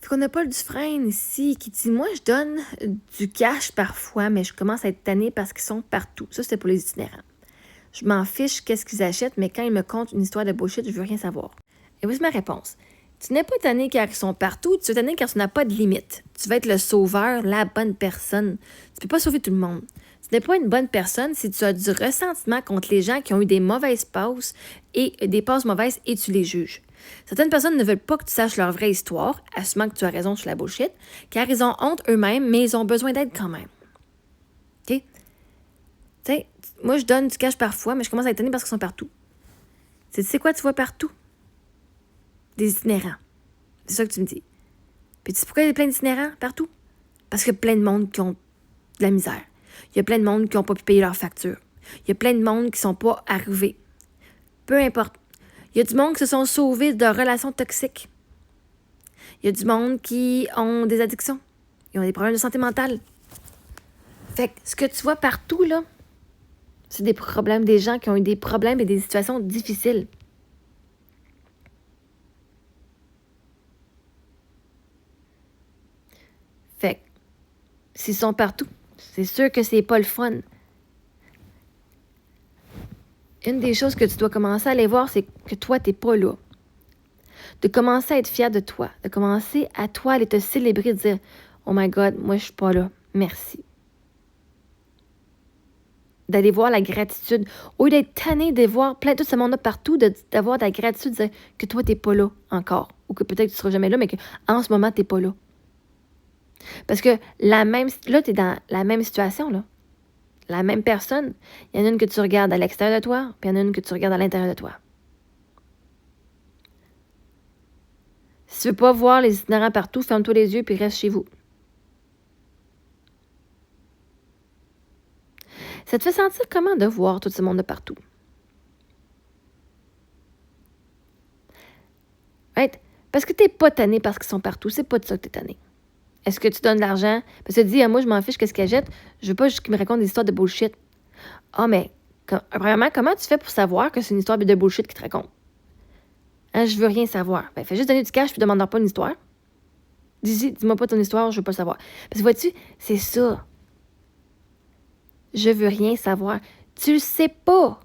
Fait qu'on a Paul Dufresne ici qui dit « Moi, je donne du cash parfois, mais je commence à être tannée parce qu'ils sont partout. » Ça, c'était pour les itinérants. Je m'en fiche qu'est-ce qu'ils achètent, mais quand ils me content une histoire de bullshit, je veux rien savoir. Et voici ma réponse. Tu n'es pas tanné car ils sont partout, tu es tanné car tu n'as pas de limite. Tu vas être le sauveur, la bonne personne. Tu peux pas sauver tout le monde. Tu n'es pas une bonne personne si tu as du ressentiment contre les gens qui ont eu des mauvaises passes et des passes mauvaises et tu les juges. Certaines personnes ne veulent pas que tu saches leur vraie histoire, assumant que tu as raison sur la bullshit, car ils ont honte eux-mêmes, mais ils ont besoin d'aide quand même. OK? Tu sais, moi, je donne du cash parfois, mais je commence à être tannée parce qu'ils sont partout. Tu sais quoi tu vois partout? Des itinérants. C'est ça que tu me dis. Puis tu sais pourquoi il y a plein d'itinérants partout? Parce qu'il y a plein de monde qui ont de la misère. Il y a plein de monde qui n'ont pas pu payer leurs factures. Il y a plein de monde qui ne sont pas arrivés. Peu importe. Il y a du monde qui se sont sauvés de relations toxiques. Il y a du monde qui ont des addictions. Ils ont des problèmes de santé mentale. Fait que ce que tu vois partout, là, c'est des problèmes, des gens qui ont eu des problèmes et des situations difficiles. Fait que, s'ils sont partout, c'est sûr que c'est pas le fun. Une des choses que tu dois commencer à aller voir, c'est que toi, t'es pas là. De commencer à être fier de toi. De commencer à toi aller te célébrer, de dire « Oh my God, moi, je suis pas là. Merci. » D'aller voir la gratitude. Au lieu d'être tanné de voir plein de tout ce monde-là partout, d'avoir de la gratitude, de dire que toi, t'es pas là encore. Ou que peut-être que tu seras jamais là, mais qu'en ce moment, t'es pas là. Parce que là, t'es dans la même situation, là. La même personne. Il y en a une que tu regardes à l'extérieur de toi, puis il y en a une que tu regardes à l'intérieur de toi. Si tu veux pas voir les itinérants partout, ferme-toi les yeux puis reste chez vous. Ça te fait sentir comment de voir tout ce monde de partout? Right? Parce que t'es pas tanné parce qu'ils sont partout. C'est pas de ça que t'es tanné. Est-ce que tu donnes de l'argent? Parce que tu dis, moi, je m'en fiche, qu'est-ce qu'elle jette? Je veux pas juste qu'ils me racontent des histoires de bullshit. Ah, mais, premièrement, comment tu fais pour savoir que c'est une histoire de bullshit qu'ils te racontent? Hein, je veux rien savoir. Ben, fais juste donner du cash puis demande-leur pas une histoire. Dis-moi pas ton histoire, je veux pas savoir. Parce que vois-tu, c'est ça. Je veux rien savoir. Tu le sais pas.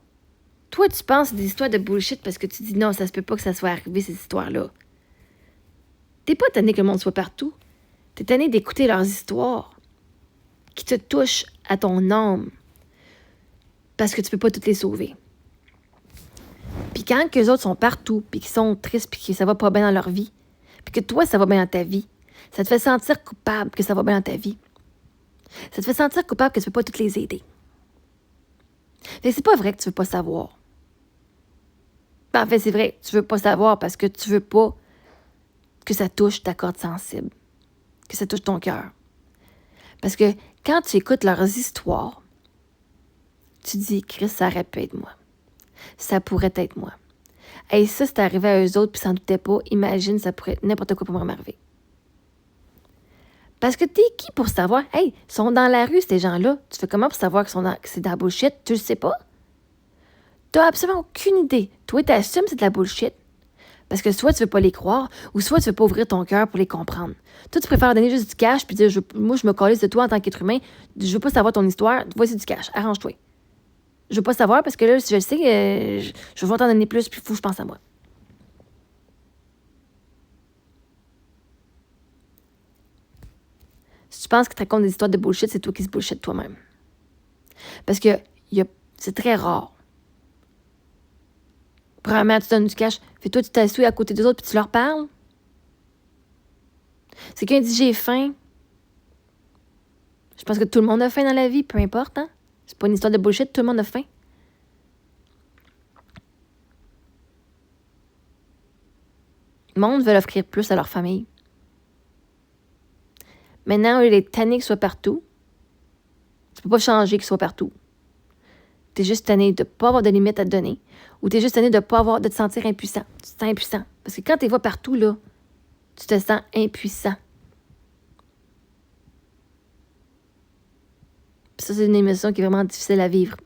Toi, tu penses des histoires de bullshit parce que tu dis non, ça se peut pas que ça soit arrivé, ces histoires-là. T'es pas tanné que le monde soit partout. T'es tanné d'écouter leurs histoires qui te touchent à ton âme parce que tu peux pas toutes les sauver. Puis quand que les autres sont partout, puis qu'ils sont tristes, puis que ça va pas bien dans leur vie, puis que toi, ça va bien dans ta vie, ça te fait sentir coupable que ça va bien dans ta vie. Ça te fait sentir coupable que tu peux pas toutes les aider. Fait que c'est pas vrai que tu veux pas savoir. En fait, c'est vrai, tu veux pas savoir parce que tu veux pas que ça touche ta corde sensible, que ça touche ton cœur. Parce que quand tu écoutes leurs histoires, tu dis, Chris, ça aurait pu être moi. Ça pourrait être moi. Et ça, c'est arrivé à eux autres, puis ça n'en doutait pas. Imagine, ça pourrait être n'importe quoi pour m'arriver. Parce que t'es qui pour savoir? Hey, ils sont dans la rue, ces gens-là. Tu fais comment pour savoir que c'est de la bullshit? Tu le sais pas? T'as absolument aucune idée. Toi, t'assumes que c'est de la bullshit. Parce que soit tu veux pas les croire, ou soit tu veux pas ouvrir ton cœur pour les comprendre. Toi, tu préfères donner juste du cash, puis dire, moi, je me calisse de toi en tant qu'être humain. Je veux pas savoir ton histoire. Voici du cash. Arrange-toi. Je veux pas savoir parce que là, si je le sais, je vais t'en donner plus, puis il faut que je pense à moi. Si tu penses que tu racontes des histoires de bullshit, c'est toi qui se bullshit toi-même. Parce que c'est très rare. Premièrement, tu donnes du cash. Puis toi, tu t'assois à côté des autres puis tu leur parles. C'est qu'un dit j'ai faim. Je pense que tout le monde a faim dans la vie, peu importe. Hein? C'est pas une histoire de bullshit, tout le monde a faim. Le monde veut offrir plus à leur famille. Maintenant, au lieu d'être tanné qu'ils soient partout, tu peux pas changer qu'ils soient partout. T'es juste tanné de pas avoir de limites à te donner. Ou t'es juste tanné de te sentir impuissant. Tu te sens impuissant. Parce que quand tu les vois partout, là, tu te sens impuissant. Puis ça, c'est une émotion qui est vraiment difficile à vivre.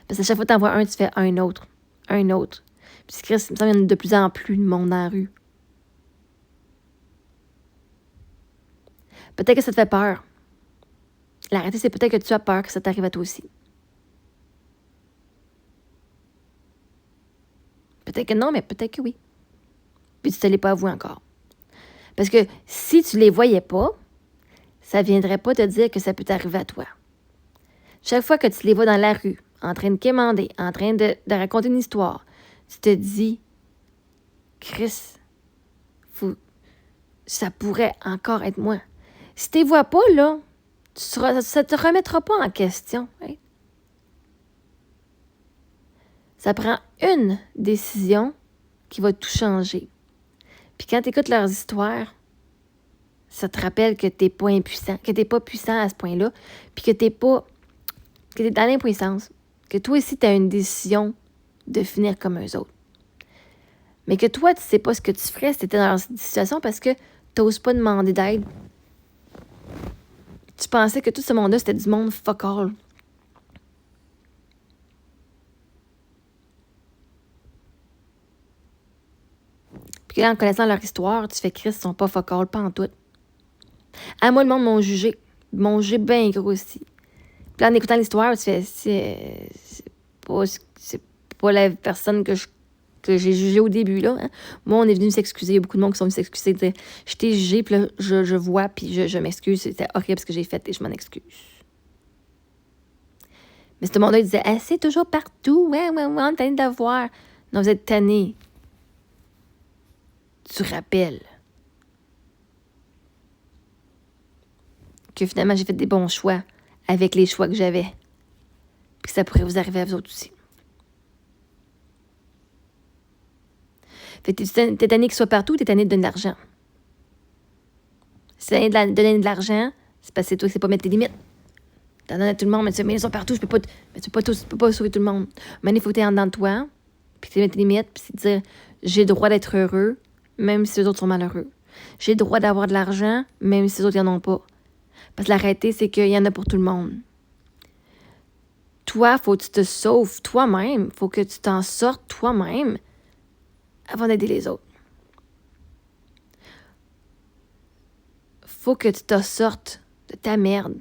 Parce que chaque fois que t'en vois un, tu fais un autre. Un autre. Puis Chris, il me semble qu'il y en a de plus en plus de monde dans la rue. Peut-être que ça te fait peur. La réalité, c'est peut-être que tu as peur que ça t'arrive à toi aussi. Peut-être que non, mais peut-être que oui. Puis tu ne te l'es pas avoué encore. Parce que si tu ne les voyais pas, ça ne viendrait pas te dire que ça peut t'arriver à toi. Chaque fois que tu les vois dans la rue, en train de quémander, en train de raconter une histoire, tu te dis, Chris, ça pourrait encore être moi. Si tu ne les vois pas, là, ça ne te remettra pas en question. Hein? Ça prend une décision qui va tout changer. Puis quand tu écoutes leurs histoires, ça te rappelle que tu n'es pas impuissant, que tu n'es pas puissant à ce point-là, puis que tu es dans l'impuissance, que toi aussi, tu as une décision de finir comme eux autres. Mais que toi, tu ne sais pas ce que tu ferais si tu étais dans leur situation parce que tu n'oses pas demander d'aide. Tu pensais que tout ce monde-là, c'était du monde fuck all. Puis là, en connaissant leur histoire, tu fais Chris, ils sont pas fuck all, pas en tout. À moi, le monde m'ont jugé bien gros aussi. Puis là, en écoutant l'histoire, tu fais, c'est pas la personne que j'ai jugée au début, là. Hein. Moi, on est venu s'excuser. Il y a beaucoup de monde qui sont venus s'excuser, dire, je t'ai jugé, puis là, je vois, puis je m'excuse. C'était horrible ce que j'ai fait et je m'en excuse. Mais ce monde-là, il disait, ah, c'est toujours partout. Ouais, on est tanné de la voir. Non, vous êtes tanné. Tu rappelles que finalement, j'ai fait des bons choix avec les choix que j'avais. Puis que ça pourrait vous arriver à vous autres aussi. Fait que t'es tanné qu'il soit partout ou t'es tanné de donner de l'argent? Si t'es tanné de donner de l'argent, c'est parce que c'est toi qui sais pas mettre tes limites. T'en donnes à tout le monde, mais tu sais, mais ils sont partout, mais tu peux pas sauver tout le monde. Mais il faut que t'aies en dedans de toi, puis que tu mettes tes limites, puis c'est de dire, j'ai le droit d'être heureux, même si les autres sont malheureux. J'ai le droit d'avoir de l'argent, même si les autres, ils en ont pas. Parce que la réalité, c'est qu'il y en a pour tout le monde. Toi, faut que tu te sauves toi-même. Faut que tu t'en sortes toi-même avant d'aider les autres. Faut que tu te sortes de ta merde.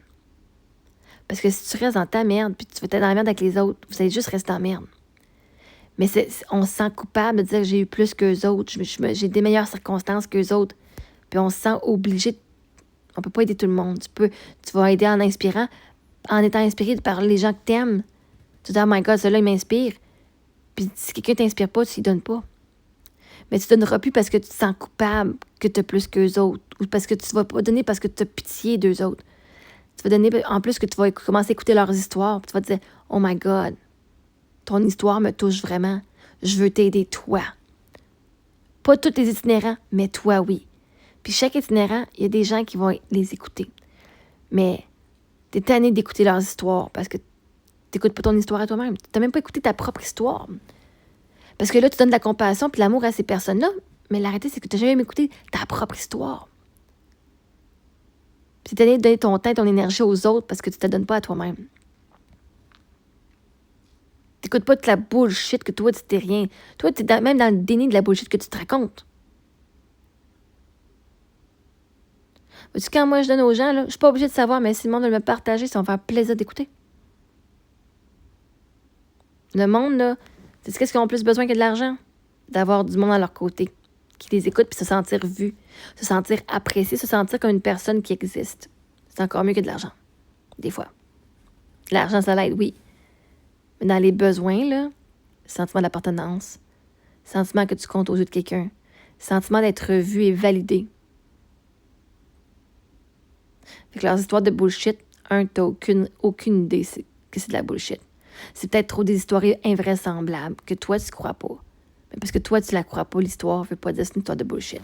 Parce que si tu restes dans ta merde, puis tu vas être dans la merde avec les autres, vous allez juste rester en merde. Mais on se sent coupable de dire que j'ai eu plus qu'eux autres, j'ai des meilleures circonstances qu'eux autres. Puis on se sent obligé. On peut pas aider tout le monde. Tu vas aider en inspirant, en étant inspiré par les gens que t'aimes. Tu dis, oh my God, celui-là, il m'inspire. Puis si quelqu'un t'inspire pas, tu lui donnes pas. Mais tu donneras plus parce que tu te sens coupable que tu as plus qu'eux autres. Ou parce que tu vas pas donner parce que tu as pitié d'eux autres. Tu vas donner en plus que tu vas commencer à écouter leurs histoires. Puis tu vas te dire, oh my God, ton histoire me touche vraiment. Je veux t'aider, toi. Pas tous les itinérants, mais toi, oui. Puis chaque itinérant, il y a des gens qui vont les écouter. Mais t'es tanné d'écouter leurs histoires parce que t'écoutes pas ton histoire à toi-même. T'as même pas écouté ta propre histoire. Parce que là, tu donnes de la compassion puis de l'amour à ces personnes-là, mais la réalité, c'est que t'as jamais écouté ta propre histoire. Puis t'es tanné de donner ton temps et ton énergie aux autres parce que tu te donnes pas à toi-même. T'écoutes pas de la bullshit que toi, tu t'es rien. Toi, t'es même dans le déni de la bullshit que tu te racontes. Vois-tu, quand moi, je donne aux gens, là, je suis pas obligée de savoir, mais si le monde veut me partager, ça va me faire plaisir d'écouter. Le monde, là, c'est qu'est-ce qu'ils ont plus besoin que de l'argent? D'avoir du monde à leur côté, qui les écoute puis se sentir vu, se sentir apprécié, se sentir comme une personne qui existe. C'est encore mieux que de l'argent, des fois. L'argent, ça l'aide, oui. Mais dans les besoins, là, sentiment d'appartenance, sentiment que tu comptes aux yeux de quelqu'un, sentiment d'être vu et validé. Fait que leurs histoires de bullshit, t'as aucune idée que c'est de la bullshit. C'est peut-être trop des histoires invraisemblables que toi, tu crois pas. Mais parce que toi, tu la crois pas, l'histoire, veut pas dire que c'est une histoire de bullshit.